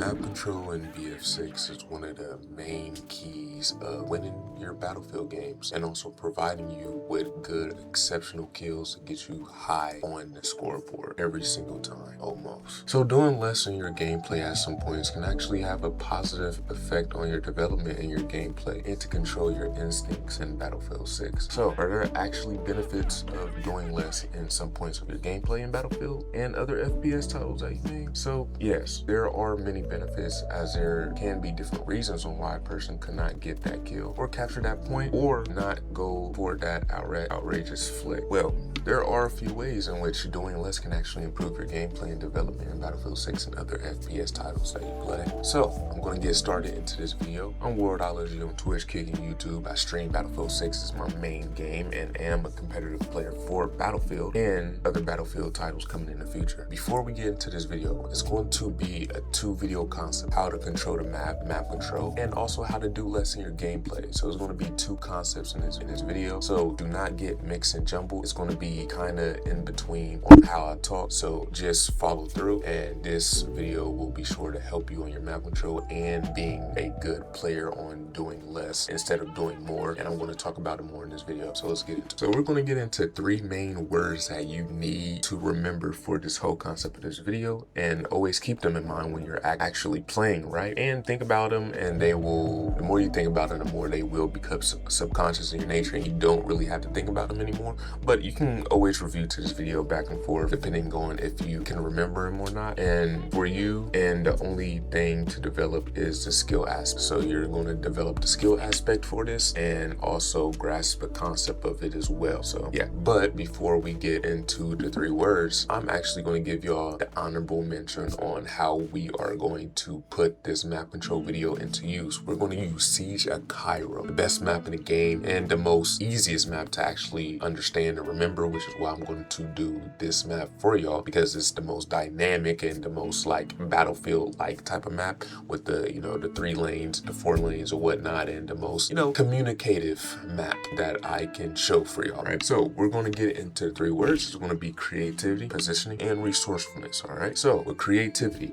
Map control in BF6 is one of the main keys of winning your Battlefield games and also providing you with good, exceptional kills to get you high on the scoreboard every single time, almost. So doing less in your gameplay at some points can actually have a positive effect on your development and your gameplay and to control your instincts in Battlefield 6. So are there actually benefits of doing less in some points of your gameplay in Battlefield and other FPS titles that you make? So yes, there are many benefits, as there can be different reasons on why a person could not get that kill or capture that point or not go for that outrageous flick. Well, there are a few ways in which doing less can actually improve your gameplay and development in Battlefield 6 and other FPS titles that you play. So I'm going to get started into this video. I'm Worldology on Twitch, Kick, and YouTube. I stream Battlefield 6 as my main game and am a competitive player for Battlefield and other Battlefield titles coming in the future. Before we get into this video, it's going to be a 2-video concept: how to control the map control, and also how to do less in your gameplay. So it's going to be 2 concepts in this video. So do not get mixed and jumbled. It's going to be kind of in between on how I talk. So just follow through, and this video will be sure to help you on your map control and being a good player on doing less instead of doing more. And I'm going to talk about it more in this video. So let's get into it. So we're going to get into 3 main words that you need to remember for this whole concept of this video, and always keep them in mind when you're actually playing, right? And think about them, and they will, the more you think about them, the more they will become subconscious in your nature, and you don't really have to think about them anymore. But you can always review to this video back and forth depending on if you can remember them or not. And for you, and the only thing to develop is the skill aspect. So you're going to develop the skill aspect for this and also grasp the concept of it as well. So yeah, but before we get into the 3 words, I'm actually going to give y'all the honorable mention on how we are going to put this map control video into use. We're going to use Siege of Cairo, the best map in the game and the most easiest map to actually understand and remember, which is why I'm going to do this map for y'all, because it's the most dynamic and the most like Battlefield like type of map with the, you know, the 3 lanes, the 4 lanes or whatnot, and the most, you know, communicative map that I can show for y'all. Right, so we're going to get into 3 words. It's going to be creativity, positioning, and resourcefulness. All right, so with creativity,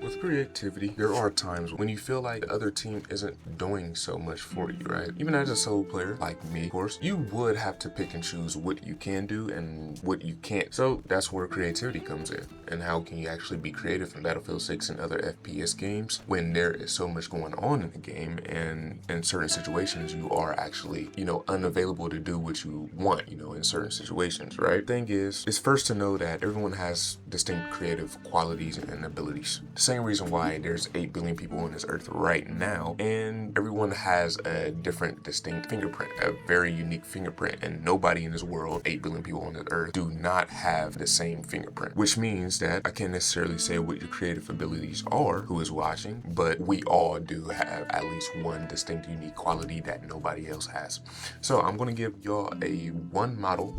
there are times when you feel like the other team isn't doing so much for you, right? Even as a solo player like me, of course, you would have to pick and choose what you can do and what you can't. So that's where creativity comes in. And how can you actually be creative in Battlefield 6 and other FPS games when there is so much going on in the game, and in certain situations you are actually, you know, unavailable to do what you want, you know, in certain situations, right? Thing is, it's first to know that everyone has distinct creative qualities and abilities. The same reason why there's 8 billion people on this earth right now, and everyone has a different distinct fingerprint, a very unique fingerprint, and nobody in this world, 8 billion people on this earth, do not have the same fingerprint, which means that I can't necessarily say what your creative abilities are, who is watching, but we all do have at least one distinct unique quality that nobody else has. So I'm going to give y'all one model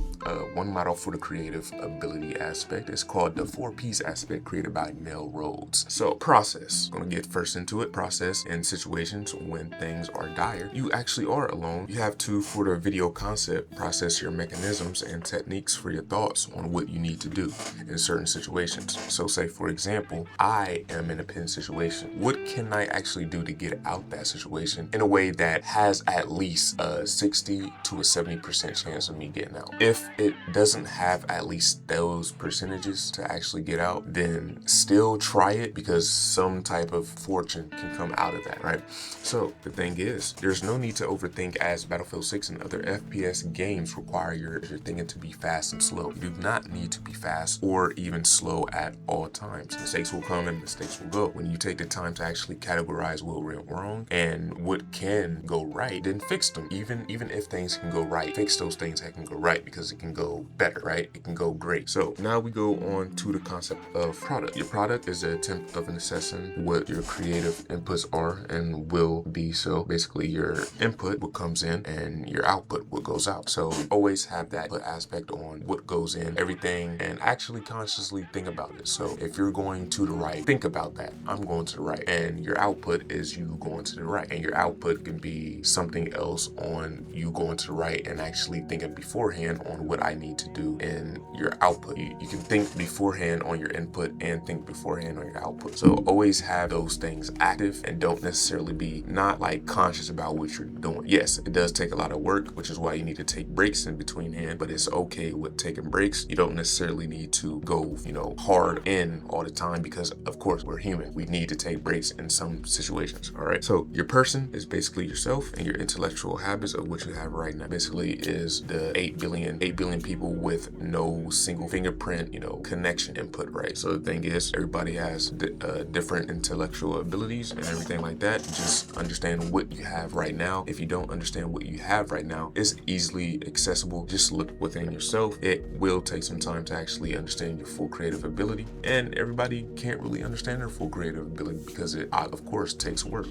for the creative ability aspect. It's called the 4 P's aspect, created by Mel Rhodes. So process, going to get first into it. Process in situations when things are dire, you actually are alone. You have to, for the video concept, process your mechanisms and techniques for your thoughts on what you need to do in certain situations. So say, for example, I am in a pin situation. What can I actually do to get out that situation in a way that has at least a 60 to a 70% chance of me getting out? If it doesn't have at least those percentages to actually get out, then still try it, because some type of fortune can come out of that, right? So the thing is, there's no need to overthink, as Battlefield 6 and other FPS games require your thinking to be fast and slow. You do not need to be fast or even slow at all times. Mistakes will come and mistakes will go. When you take the time to actually categorize what went wrong and what can go right, then fix them. Even if things can go right, fix those things that can go right, because it can go better, right? It can go great. So now we go on to the concept of product. Your product is an attempt of assessing what your creative inputs are and will be. So basically your input, what comes in, and your output, what goes out. So always have that aspect on what goes in, everything, and actually consciously think about it. So if you're going to the right, think about that. I'm going to the right. And your output is you going to the right. And your output can be something else on you going to the right and actually thinking beforehand on what I need to do in your output. You can think beforehand beforehand on your input and think beforehand on your output. So always have those things active and don't necessarily be not like conscious about what you're doing. Yes, it does take a lot of work, which is why you need to take breaks in between hand, but it's okay with taking breaks. You don't necessarily need to go, hard in all the time, because of course we're human. We need to take breaks in some situations. All right. So your person is basically yourself, and your intellectual habits of what you have right now basically is the 8 billion people with no single fingerprint, connection input, right? So the thing is, everybody has different intellectual abilities and everything like that. Just understand what you have right now. If you don't understand what you have right now, it's easily accessible. Just look within yourself. It will take some time to actually understand your full creative ability, and everybody can't really understand their full creative ability because it, of course, takes work.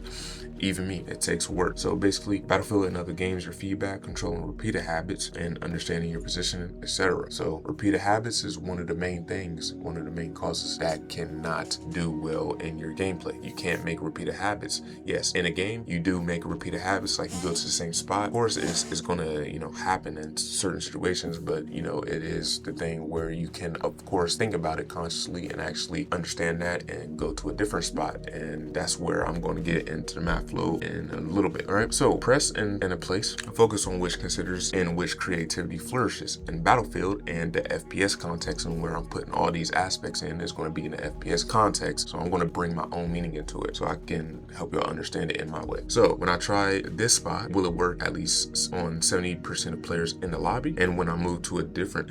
Even me, it takes work. So basically, Battlefield and other games are feedback, controlling repeated habits, and understanding your position, etc. So repeated habits is one of the main things, one of the main causes that cannot do well in your gameplay. You can't make repeated habits. Yes, in a game, you do make repeated habits, like you go to the same spot. Of course, it's gonna, happen in certain situations, but it is the thing where you can, of course, think about it consciously and actually understand that and go to a different spot. And that's where I'm going to get into the math flow in a little bit. All right, so press in a place, focus on which considers in which creativity flourishes. In Battlefield and the FPS context, and where I'm putting all these aspects in is going to be in the FPS context. So I'm going to bring my own meaning into it so I can help y'all understand it in my way. So when I try this spot, will it work at least on 70% of players in the lobby? And when I move to a different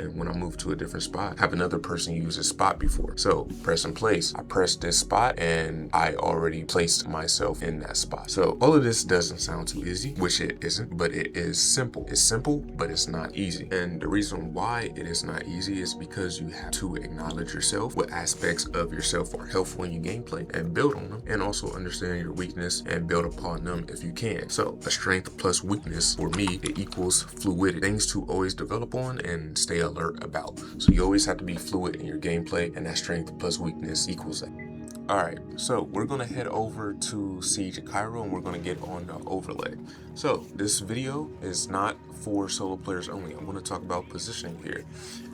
spot, have another person use a spot before. So press in place. I press this spot and I already placed myself in that spot. So all of this doesn't sound too easy, which it isn't, but it is simple. It's simple, but it's not easy. And the reason why it is not easy is because you have to acknowledge yourself, what aspects of yourself are helpful in your gameplay, and build on them, and also understand your weakness and build upon them if you can. So a strength plus weakness, for me, it equals fluidity. Things to always develop on and stay alert about. So you always have to be fluid in your gameplay, and that strength plus weakness equals that. Alright, so we're going to head over to Siege of Cairo, and we're going to get on the overlay. So this video is not for solo players only. I'm going to talk about positioning here,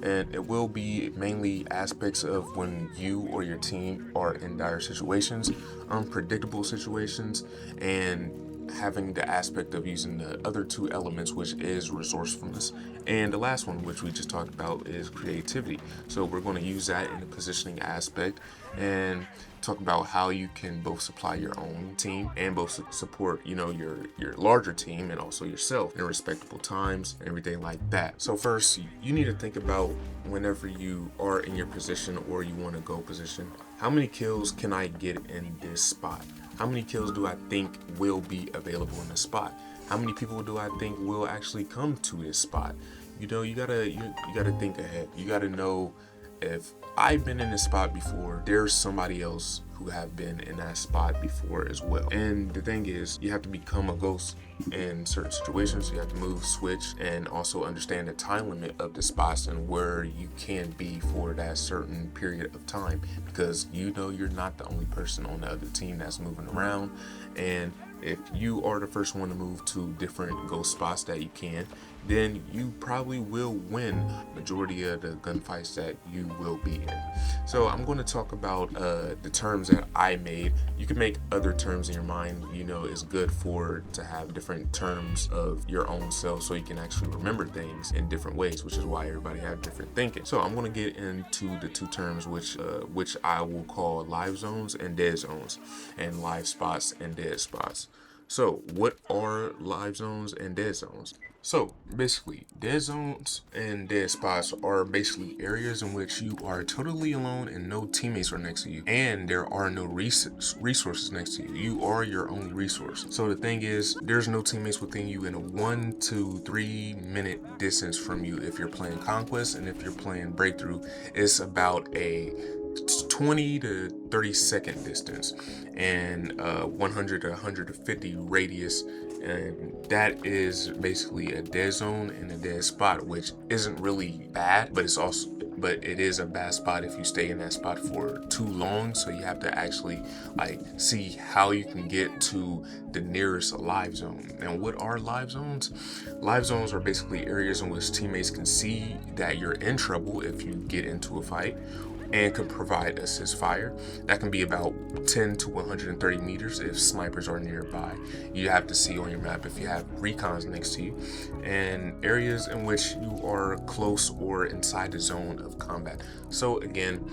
and it will be mainly aspects of when you or your team are in dire situations, unpredictable situations, and having the aspect of using the other two elements, which is resourcefulness, and the last one, which we just talked about, is creativity. So we're going to use that in the positioning aspect and talk about how you can both supply your own team and both support your larger team and also yourself in respectable times and everything like that. So first, you need to think about, whenever you are in your position or you want to go position, how many kills can I get in this spot? How many kills do I think will be available in this spot? How many people do I think will actually come to this spot? You gotta think ahead. You gotta know, if I've been in this spot before, there's somebody else who have been in that spot before as well. And the thing is, you have to become a ghost in certain situations. You have to move, switch, and also understand the time limit of the spots and where you can be for that certain period of time, because you're not the only person on the other team that's moving around. And if you are the first one to move to different ghost spots that you can, then you probably will win majority of the gunfights that you will be in. So I'm going to talk about the terms that I made. You can make other terms in your mind. It's good to have different terms of your own self, so you can actually remember things in different ways, which is why everybody have different thinking. So I'm going to get into the two terms which I will call live zones and dead zones, and live spots and dead spots. So what are live zones and dead zones? So basically, dead zones and dead spots are basically areas in which you are totally alone and no teammates are next to you, and there are no resources next to you. You are your only resource. So the thing is, there's no teammates within you in a 1 to 3 minute distance from you if you're playing Conquest, and if you're playing Breakthrough, it's about a 20 to 30 second distance and 100 to 150 radius, and that is basically a dead zone and a dead spot, which isn't really bad, but it is a bad spot if you stay in that spot for too long. So you have to actually see how you can get to the nearest live zone. And what are live zones? Live zones are basically areas in which teammates can see that you're in trouble if you get into a fight, and can provide assist fire. That can be about 10 to 130 meters if snipers are nearby. You have to see on your map if you have recons next to you, and areas in which you are close or inside the zone of combat. So again,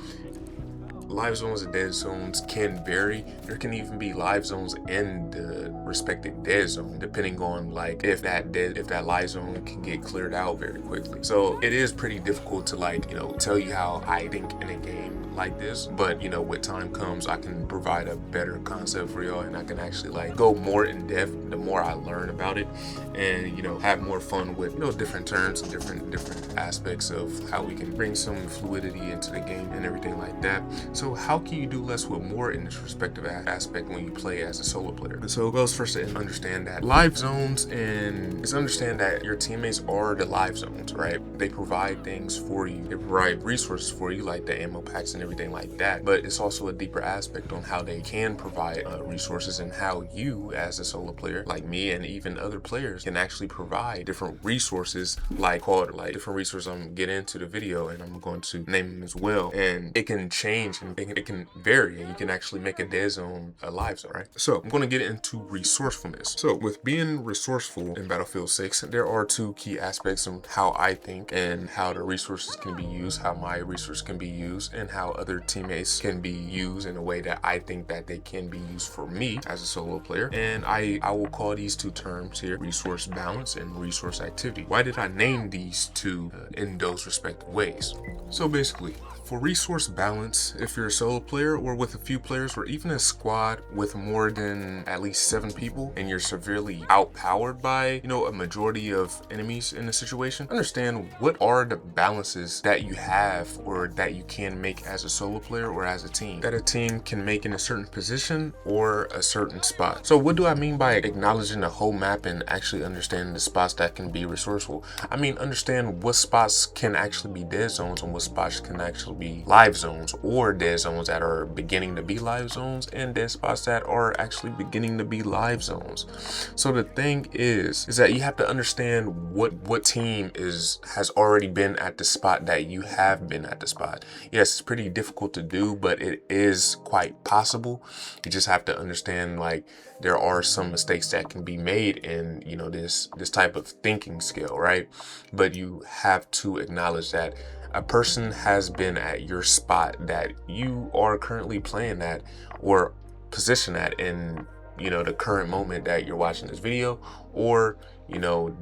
live zones and dead zones can vary. There can even be live zones in the respective dead zone, depending on like if that live zone can get cleared out very quickly. So it is pretty difficult to like, tell you how I think in a game like this, but with time comes, I can provide a better concept for y'all, and I can actually like go more in depth the more I learn about it, and have more fun with different terms and different aspects of how we can bring some fluidity into the game and everything like that. So how can you do less with more in this respective aspect when you play as a solo player? So it goes first to understand that live zones, and it's understand that your teammates are the live zones, right? They provide things for you. They provide resources for you, like the ammo packs and everything like that. But it's also a deeper aspect on how they can provide resources, and how you as a solo player like me and even other players can actually provide different resources, like different resources. I'm gonna get into the video and I'm going to name them as well, and it can change and it can vary, and you can actually make a dead zone a live zone, right? So I'm going to get into resourcefulness. So with being resourceful in Battlefield 6, there are two key aspects of how I think and how the resources can be used, how my resource can be used, and how other teammates can be used in a way that I think that they can be used for me as a solo player. And I will call these two terms here resource balance and resource activity. Why did I name these two in those respective ways? So basically, for resource balance, if you're a solo player or with a few players, or even a squad with more than at least 7 people, and you're severely outpowered by, a majority of enemies in the situation, understand what are the balances that you have or that you can make as a solo player or as a team, that a team can make in a certain position or a certain spot. So what do I mean by acknowledging the whole map and actually understanding the spots that can be resourceful? I mean, understand what spots can actually be dead zones and what spots can actually be live zones, or dead zones that are beginning to be live zones, and dead spots that are actually beginning to be live zones. So the thing is that you have to understand what team has already been at the spot that you have been at the spot. Yes, it's pretty difficult to do, but it is quite possible. You just have to understand, like, there are some mistakes that can be made in this type of thinking skill, right? But you have to acknowledge that a person has been at your spot that you are currently playing at or position at in the current moment that you're watching this video, or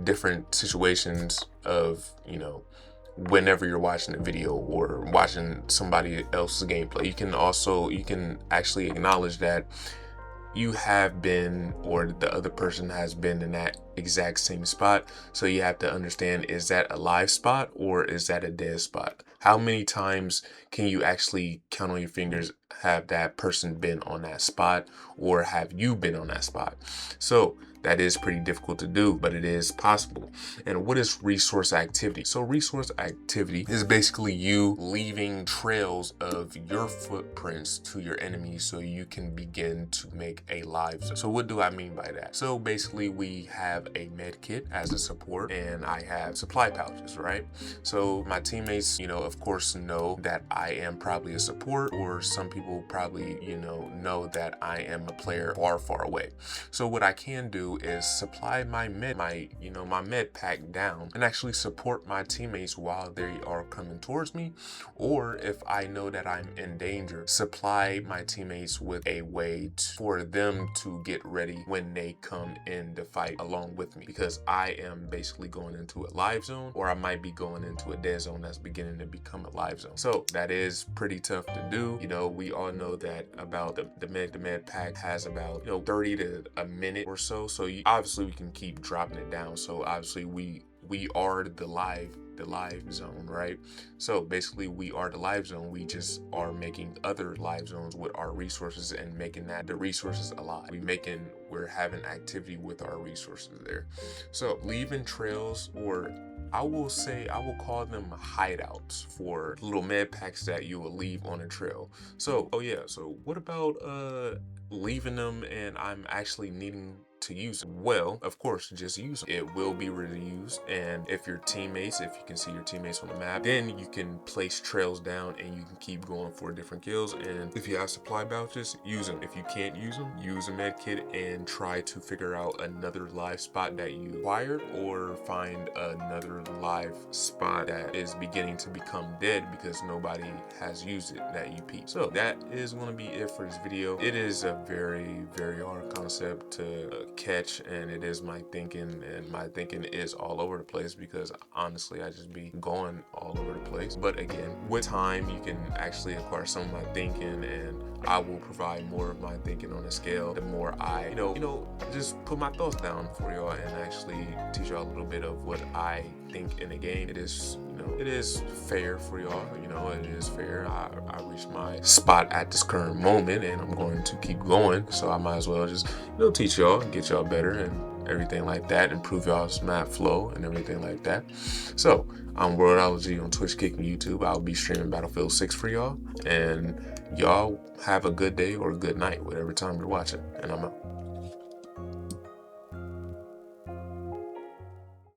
different situations of whenever you're watching the video or watching somebody else's gameplay. You can actually acknowledge that you have been, or the other person has been, in that exact same spot. So you have to understand, is that a live spot or is that a dead spot? How many times can you actually count on your fingers have that person been on that spot, or have you been on that spot? So that is pretty difficult to do, but it is possible. And what is resource activity? So resource activity is basically you leaving trails of your footprints to your enemies so you can begin to make a live zone. So what do I mean by that? So basically, we have a med kit as a support, and I have supply pouches, right? So my teammates, of course, know that I am probably a support, or some people probably, know that I am a player far away. So what I can do is supply my med pack down and actually support my teammates while they are coming towards me, or if I know that I'm in danger, supply my teammates with a way for them to get ready when they come in to fight along with me, because I am basically going into a live zone, or I might be going into a dead zone that's beginning to become a live zone. So that is pretty tough to do. We all know that about the med pack has about 30 to a minute or so. So obviously we can keep dropping it down. So obviously we are the live zone, right? So basically we are the live zone. We just are making other live zones with our resources and making that the resources alive. We're having activity with our resources there. So leaving trails, or I will call them hideouts, for little med packs that you will leave on a trail. So, so what about leaving them and I'm actually needing to use them? Well, of course, just use them. It will be reused, and if your teammates, if you can see your teammates on the map, then you can place trails down and you can keep going for different kills. And if you have supply pouches, use them. If you can't use them, use a med kit and try to figure out another live spot that you acquired, or find another live spot that is beginning to become dead because nobody has used it that you peep. So that is going to be it for this video. It is a very, very hard concept to catch, and it is my thinking, and my thinking is all over the place because honestly I just be going all over the place. But again, with time you can actually acquire some of my thinking, and I will provide more of my thinking on a scale the more I just put my thoughts down for y'all and actually teach y'all a little bit of what I think in the game. It is it is fair for y'all, it is fair. I reached my spot at this current moment and I'm going to keep going, so I might as well just teach y'all, get y'all better and everything like that, improve y'all's map flow and everything like that. So I'm Worldology on Twitch, Kick, and YouTube. I'll be streaming Battlefield 6 for y'all, and y'all have a good day or a good night, whatever time you're watching, and I'm out.